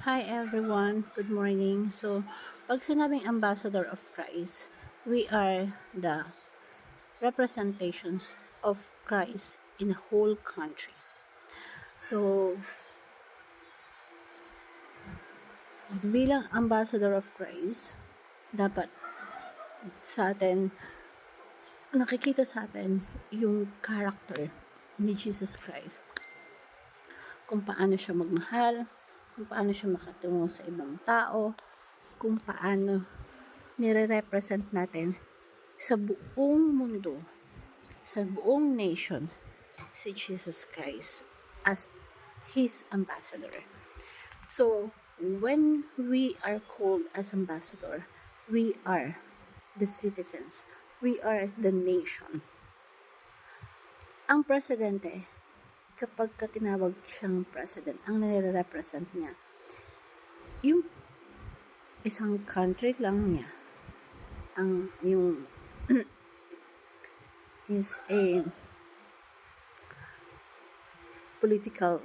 Hi everyone, good morning. So, pag sinabing ambassador of Christ, we are the representations of Christ in the whole country. So, bilang ambassador of Christ, dapat sa atin, nakikita sa atin yung character ni Jesus Christ. Kung paano siya magmahal, kung paano siya makatungo sa ibang tao, kung paano nire-represent natin sa buong mundo, sa buong nation, si Jesus Christ as His ambassador. So, when we are called as ambassador, we are the citizens. We are the nation. Ang presidente, kapag tinawag siyang president, ang nire-represent niya, yung isang country lang niya, yung is a political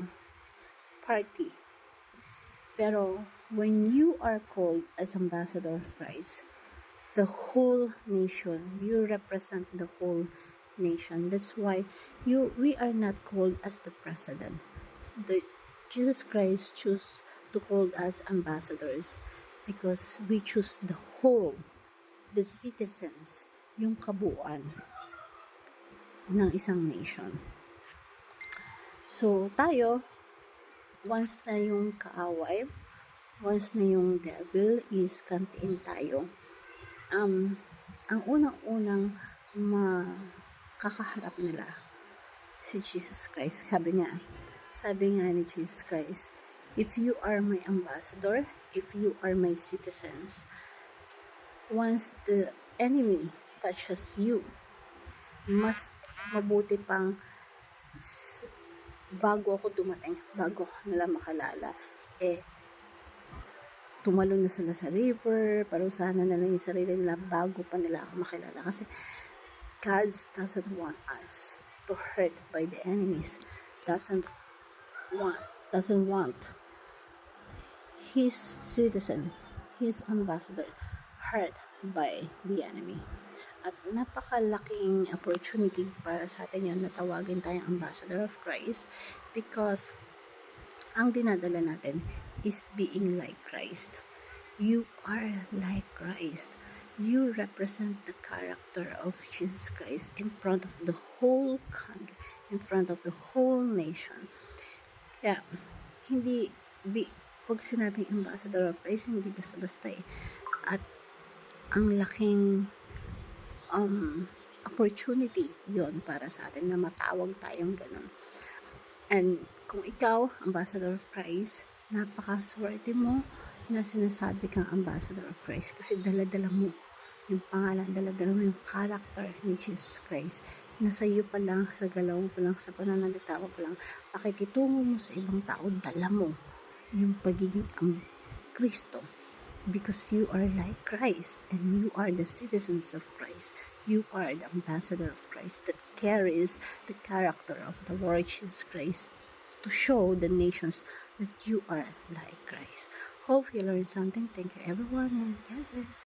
party. Pero when you are called as ambassador of Christ, the whole nation, you represent the whole nation. That's why we are not called as the president. Jesus Christ chose to call us ambassadors because we choose the whole, the citizens, yung kabuuan ng isang nation. So, tayo, once na yung kaaway, once na yung devil is kantiin tayo, ang unang-unang makakaharap nila, si Jesus Christ. Sabi nga ni Jesus Christ, if you are my ambassador, if you are my citizens, once the enemy touches you, mas mabuti pang bago ako dumating, bago ako nila makalala, tumalon na sila sa river, parusahan na lang yung sarili nila bago pa nila ako makilala. Kasi God doesn't want us to hurt by the enemies. Doesn't want His citizen, His ambassador, hurt by the enemy. At napakalaking opportunity para sa atin yun na tawagin tayong ambassador of Christ because ang dinadala natin is being like Christ. You are like Christ. You represent the character of Jesus Christ in front of the whole country, in front of the whole nation. Kaya, pag sinabing ambassador of Christ, hindi basta-basta eh. At ang laking opportunity yon para sa atin na matawag tayong ganun. And kung ikaw, ambassador of Christ, napakaswerte mo na sinasabi kang ambassador of Christ kasi dala-dala mo yung pangalan, dala-dala mo yung character ni Jesus Christ. Nasa iyo pa lang, sa galaw mo pa lang, sa pananalita mo pa lang, pakikitungo mo sa ibang tao, dala mo yung pagiging Kristo. Because you are like Christ and you are the citizens of Christ. You are the ambassador of Christ that carries the character of the Lord Jesus Christ to show the nations that you are like Christ. Hope you learned something. Thank you everyone and God bless.